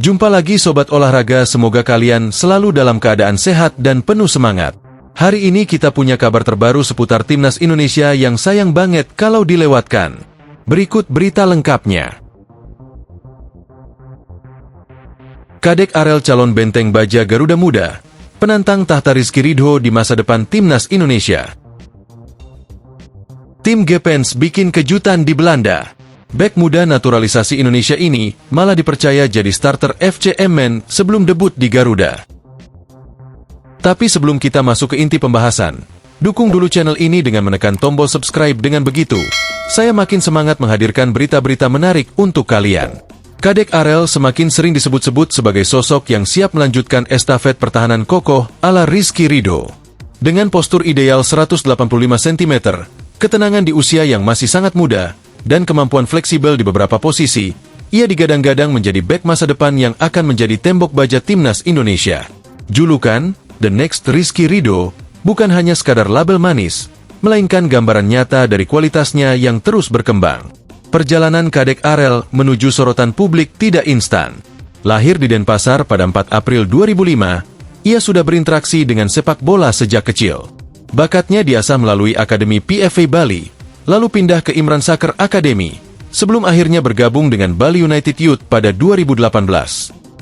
Jumpa lagi Sobat Olahraga, semoga kalian selalu dalam keadaan sehat dan penuh semangat. Hari ini kita punya kabar terbaru seputar Timnas Indonesia yang sayang banget kalau dilewatkan. Berikut berita lengkapnya. Kadek Arel calon benteng baja Garuda Muda, penantang tahta Rizky Ridho di masa depan Timnas Indonesia. Tim Gepens bikin kejutan di Belanda. Bek muda naturalisasi Indonesia ini malah dipercaya jadi starter FC Emmen sebelum debut di Garuda. Tapi sebelum kita masuk ke inti pembahasan, dukung dulu channel ini dengan menekan tombol subscribe. Dengan begitu, saya makin semangat menghadirkan berita-berita menarik untuk kalian. Kadek Arel semakin sering disebut-sebut sebagai sosok yang siap melanjutkan estafet pertahanan kokoh ala Rizky Ridho. Dengan postur ideal 185 cm, ketenangan di usia yang masih sangat muda, dan kemampuan fleksibel di beberapa posisi, ia digadang-gadang menjadi bek masa depan yang akan menjadi tembok baja Timnas Indonesia. Julukan, The Next Rizky Ridho, bukan hanya sekadar label manis, melainkan gambaran nyata dari kualitasnya yang terus berkembang. Perjalanan Kadek Arel menuju sorotan publik tidak instan. Lahir di Denpasar pada 4 April 2005, ia sudah berinteraksi dengan sepak bola sejak kecil. Bakatnya diasah melalui Akademi PFA Bali, lalu pindah ke Imran Soccer Academy, sebelum akhirnya bergabung dengan Bali United Youth pada 2018.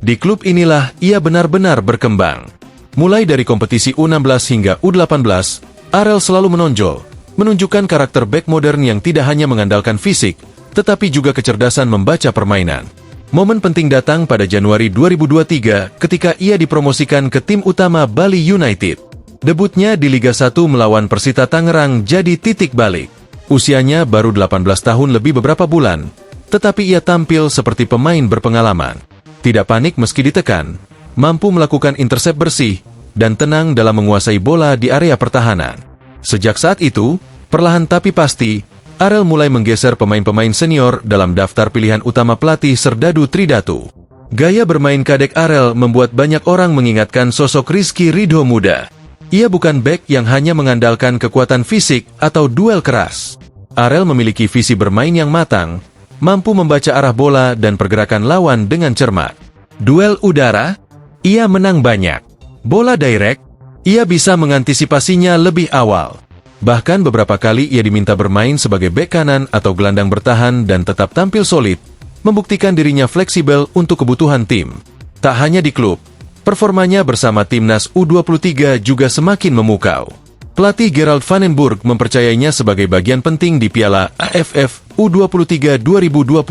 Di klub inilah ia benar-benar berkembang. Mulai dari kompetisi U16 hingga U18, Arel selalu menonjol, menunjukkan karakter bek modern yang tidak hanya mengandalkan fisik, tetapi juga kecerdasan membaca permainan. Momen penting datang pada Januari 2023 ketika ia dipromosikan ke tim utama Bali United. Debutnya di Liga 1 melawan Persita Tangerang jadi titik balik. Usianya baru 18 tahun lebih beberapa bulan, tetapi ia tampil seperti pemain berpengalaman. Tidak panik meski ditekan, mampu melakukan intercept bersih, dan tenang dalam menguasai bola di area pertahanan. Sejak saat itu, perlahan tapi pasti, Arel mulai menggeser pemain-pemain senior dalam daftar pilihan utama pelatih Serdadu Tridatu. Gaya bermain Kadek Arel membuat banyak orang mengingatkan sosok Rizky Ridho muda. Ia bukan bek yang hanya mengandalkan kekuatan fisik atau duel keras. Arel memiliki visi bermain yang matang, mampu membaca arah bola dan pergerakan lawan dengan cermat. Duel udara, ia menang banyak. Bola direct, ia bisa mengantisipasinya lebih awal. Bahkan beberapa kali ia diminta bermain sebagai bek kanan atau gelandang bertahan dan tetap tampil solid, membuktikan dirinya fleksibel untuk kebutuhan tim. Tak hanya di klub, performanya bersama Timnas U23 juga semakin memukau. Pelatih Gerald Vanenburg mempercayainya sebagai bagian penting di Piala AFF U23 2025.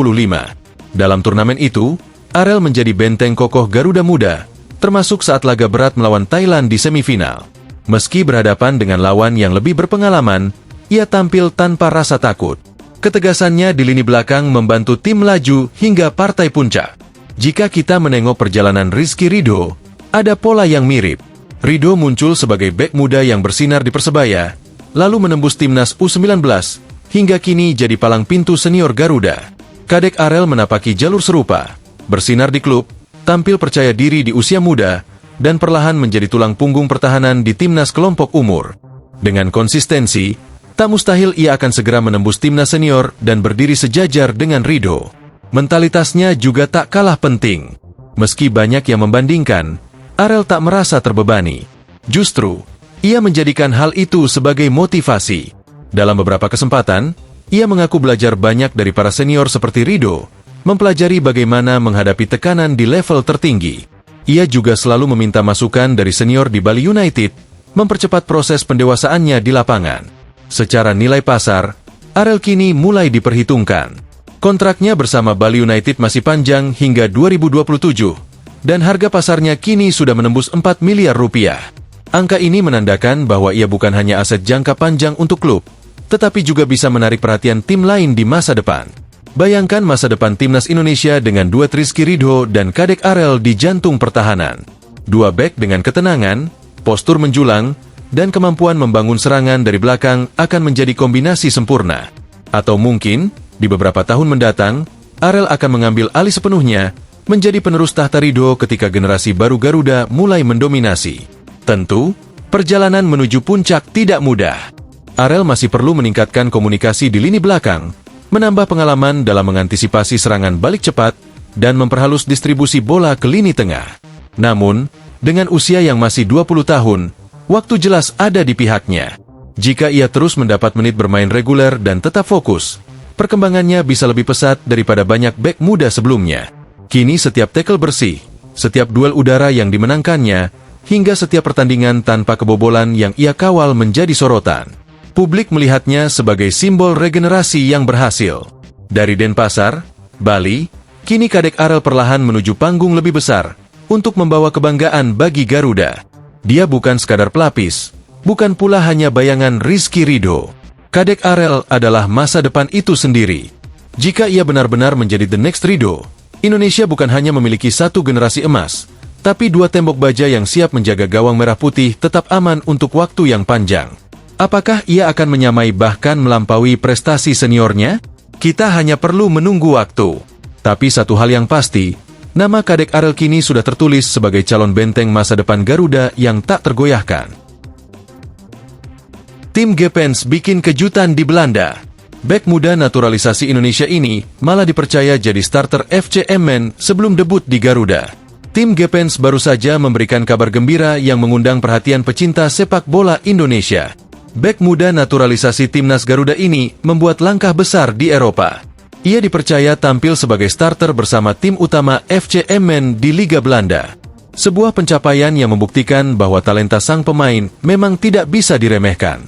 Dalam turnamen itu, Arel menjadi benteng kokoh Garuda Muda, termasuk saat laga berat melawan Thailand di semifinal. Meski berhadapan dengan lawan yang lebih berpengalaman, ia tampil tanpa rasa takut. Ketegasannya di lini belakang membantu tim melaju hingga partai puncak. Jika kita menengok perjalanan Rizky Ridho, ada pola yang mirip. Ridho muncul sebagai bek muda yang bersinar di Persebaya, lalu menembus Timnas U19, hingga kini jadi palang pintu senior Garuda. Kadek Arel menapaki jalur serupa, bersinar di klub, tampil percaya diri di usia muda, dan perlahan menjadi tulang punggung pertahanan di Timnas kelompok umur. Dengan konsistensi, tak mustahil ia akan segera menembus Timnas senior dan berdiri sejajar dengan Ridho. Mentalitasnya juga tak kalah penting. Meski banyak yang membandingkan, Arel tak merasa terbebani. Justru, ia menjadikan hal itu sebagai motivasi. Dalam beberapa kesempatan, ia mengaku belajar banyak dari para senior seperti Ridho, mempelajari bagaimana menghadapi tekanan di level tertinggi. Ia juga selalu meminta masukan dari senior di Bali United, mempercepat proses pendewasaannya di lapangan. Secara nilai pasar, Arel kini mulai diperhitungkan. Kontraknya bersama Bali United masih panjang hingga 2027, dan harga pasarnya kini sudah menembus 4 miliar rupiah. Angka ini menandakan bahwa ia bukan hanya aset jangka panjang untuk klub, tetapi juga bisa menarik perhatian tim lain di masa depan. Bayangkan masa depan Timnas Indonesia dengan duet Rizky Ridho dan Kadek Arel di jantung pertahanan. Dua bek dengan ketenangan, postur menjulang, dan kemampuan membangun serangan dari belakang akan menjadi kombinasi sempurna. Atau mungkin, di beberapa tahun mendatang, Arel akan mengambil alih sepenuhnya, menjadi penerus tahta Ridho ketika generasi baru Garuda mulai mendominasi. Tentu, perjalanan menuju puncak tidak mudah. Arel masih perlu meningkatkan komunikasi di lini belakang, menambah pengalaman dalam mengantisipasi serangan balik cepat, dan memperhalus distribusi bola ke lini tengah. Namun, dengan usia yang masih 20 tahun, waktu jelas ada di pihaknya. Jika ia terus mendapat menit bermain reguler dan tetap fokus, perkembangannya bisa lebih pesat daripada banyak bek muda sebelumnya. Kini setiap tackle bersih, setiap duel udara yang dimenangkannya, hingga setiap pertandingan tanpa kebobolan yang ia kawal menjadi sorotan. Publik melihatnya sebagai simbol regenerasi yang berhasil. Dari Denpasar, Bali, kini Kadek Arel perlahan menuju panggung lebih besar untuk membawa kebanggaan bagi Garuda. Dia bukan sekadar pelapis, bukan pula hanya bayangan Rizky Ridho. Kadek Arel adalah masa depan itu sendiri. Jika ia benar-benar menjadi the next Ridho, Indonesia bukan hanya memiliki satu generasi emas, tapi dua tembok baja yang siap menjaga gawang merah putih tetap aman untuk waktu yang panjang. Apakah ia akan menyamai bahkan melampaui prestasi seniornya? Kita hanya perlu menunggu waktu. Tapi satu hal yang pasti, nama Kadek Arel kini sudah tertulis sebagai calon benteng masa depan Garuda yang tak tergoyahkan. Tim Gepens bikin kejutan di Belanda. Bek muda naturalisasi Indonesia ini malah dipercaya jadi starter FC Emmen sebelum debut di Garuda. Tim Gepens baru saja memberikan kabar gembira yang mengundang perhatian pecinta sepak bola Indonesia. Bek muda naturalisasi timnas Garuda ini membuat langkah besar di Eropa. Ia dipercaya tampil sebagai starter bersama tim utama FC Emmen di Liga Belanda. Sebuah pencapaian yang membuktikan bahwa talenta sang pemain memang tidak bisa diremehkan.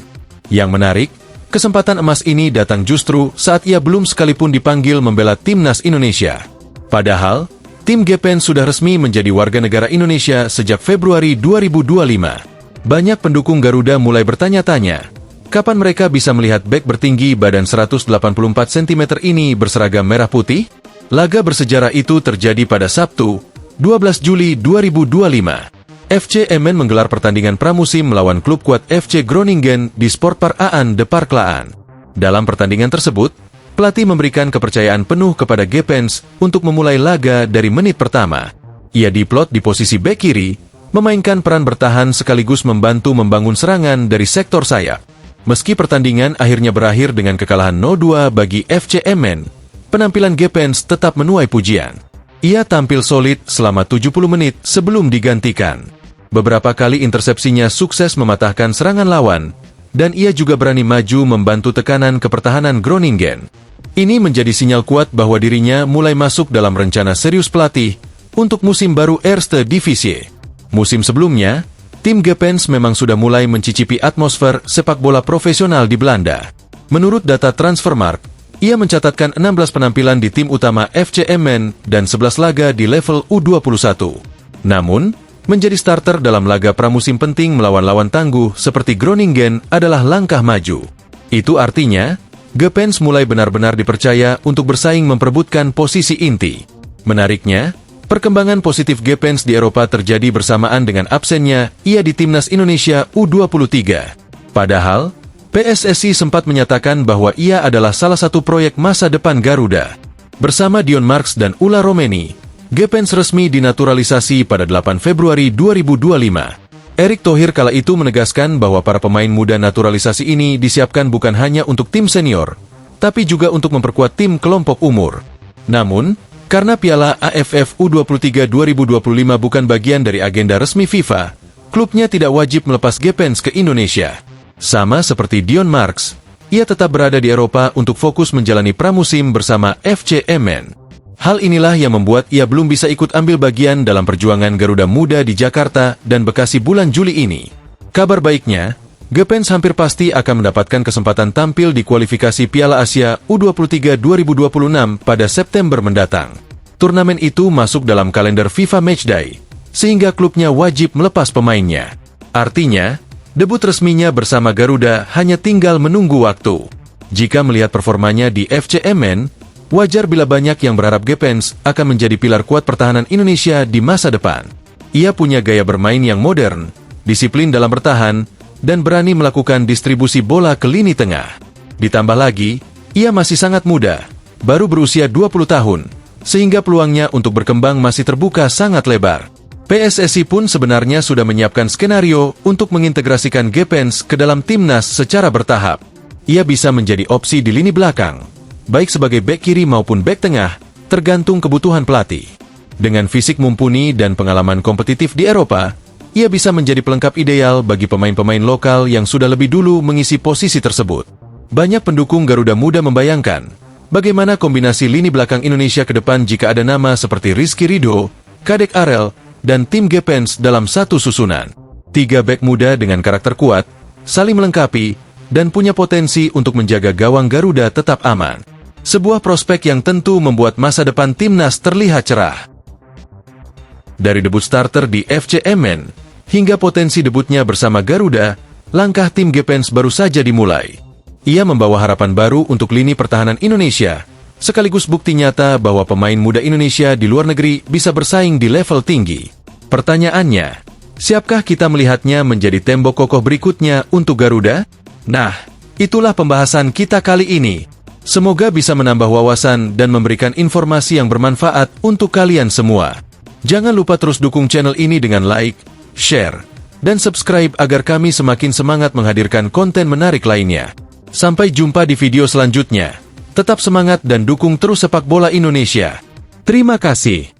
Yang menarik, kesempatan emas ini datang justru saat ia belum sekalipun dipanggil membela timnas Indonesia. Padahal, tim Gepens sudah resmi menjadi warga negara Indonesia sejak Februari 2025. Banyak pendukung Garuda mulai bertanya-tanya, kapan mereka bisa melihat bek bertinggi badan 184 cm ini berseragam merah putih? Laga bersejarah itu terjadi pada Sabtu, 12 Juli 2025. FC Emmen menggelar pertandingan pramusim melawan klub kuat FC Groningen di Sportpark Aan de Parklaan. Dalam pertandingan tersebut, pelatih memberikan kepercayaan penuh kepada Gepens untuk memulai laga dari menit pertama. Ia diplot di posisi bek kiri, memainkan peran bertahan sekaligus membantu membangun serangan dari sektor sayap. Meski pertandingan akhirnya berakhir dengan kekalahan 0-2 bagi FC Emmen, penampilan Gepens tetap menuai pujian. Ia tampil solid selama 70 menit sebelum digantikan. Beberapa kali intersepsinya sukses mematahkan serangan lawan, dan ia juga berani maju membantu tekanan ke pertahanan Groningen. Ini menjadi sinyal kuat bahwa dirinya mulai masuk dalam rencana serius pelatih untuk musim baru Eerste Divisie. Musim sebelumnya, tim Gepens memang sudah mulai mencicipi atmosfer sepak bola profesional di Belanda. Menurut data Transfermarkt, ia mencatatkan 16 penampilan di tim utama FC Emmen dan 11 laga di level U21. Namun, menjadi starter dalam laga pramusim penting melawan lawan tangguh seperti Groningen adalah langkah maju. Itu artinya, Gepens mulai benar-benar dipercaya untuk bersaing memperebutkan posisi inti. Menariknya, perkembangan positif Gepens di Eropa terjadi bersamaan dengan absennya ia di timnas Indonesia U23. Padahal, PSSI sempat menyatakan bahwa ia adalah salah satu proyek masa depan Garuda. Bersama Dion Marks dan Ula Romeni, Gepens resmi dinaturalisasi pada 8 Februari 2025. Erick Thohir kala itu menegaskan bahwa para pemain muda naturalisasi ini disiapkan bukan hanya untuk tim senior, tapi juga untuk memperkuat tim kelompok umur. Namun, karena Piala AFF U23 2025 bukan bagian dari agenda resmi FIFA, klubnya tidak wajib melepas Gepens ke Indonesia. Sama seperti Dion Marks, ia tetap berada di Eropa untuk fokus menjalani pramusim bersama FC Emmen. Hal inilah yang membuat ia belum bisa ikut ambil bagian dalam perjuangan Garuda Muda di Jakarta dan Bekasi bulan Juli ini. Kabar baiknya, Gepens hampir pasti akan mendapatkan kesempatan tampil di kualifikasi Piala Asia U23 2026 pada September mendatang. Turnamen itu masuk dalam kalender FIFA Matchday, sehingga klubnya wajib melepas pemainnya. Artinya, debut resminya bersama Garuda hanya tinggal menunggu waktu. Jika melihat performanya di FC Emmen, wajar bila banyak yang berharap Gepens akan menjadi pilar kuat pertahanan Indonesia di masa depan. Ia punya gaya bermain yang modern, disiplin dalam bertahan, dan berani melakukan distribusi bola ke lini tengah. Ditambah lagi, ia masih sangat muda, baru berusia 20 tahun, sehingga peluangnya untuk berkembang masih terbuka sangat lebar. PSSI pun sebenarnya sudah menyiapkan skenario untuk mengintegrasikan Gepens ke dalam timnas secara bertahap. Ia bisa menjadi opsi di lini belakang, baik sebagai bek kiri maupun bek tengah, tergantung kebutuhan pelatih. Dengan fisik mumpuni dan pengalaman kompetitif di Eropa, ia bisa menjadi pelengkap ideal bagi pemain-pemain lokal yang sudah lebih dulu mengisi posisi tersebut. Banyak pendukung Garuda Muda membayangkan bagaimana kombinasi lini belakang Indonesia ke depan jika ada nama seperti Rizky Ridho, Kadek Arel, dan Tim Gepens dalam satu susunan. 3 bek muda dengan karakter kuat, saling melengkapi, dan punya potensi untuk menjaga gawang Garuda tetap aman. Sebuah prospek yang tentu membuat masa depan timnas terlihat cerah. Dari debut starter di FC Emmen, hingga potensi debutnya bersama Garuda, langkah Tim Gepens baru saja dimulai. Ia membawa harapan baru untuk lini pertahanan Indonesia, sekaligus bukti nyata bahwa pemain muda Indonesia di luar negeri bisa bersaing di level tinggi. Pertanyaannya, siapkah kita melihatnya menjadi tembok kokoh berikutnya untuk Garuda? Nah, itulah pembahasan kita kali ini. Semoga bisa menambah wawasan dan memberikan informasi yang bermanfaat untuk kalian semua. Jangan lupa terus dukung channel ini dengan like, share, dan subscribe agar kami semakin semangat menghadirkan konten menarik lainnya. Sampai jumpa di video selanjutnya. Tetap semangat dan dukung terus sepak bola Indonesia. Terima kasih.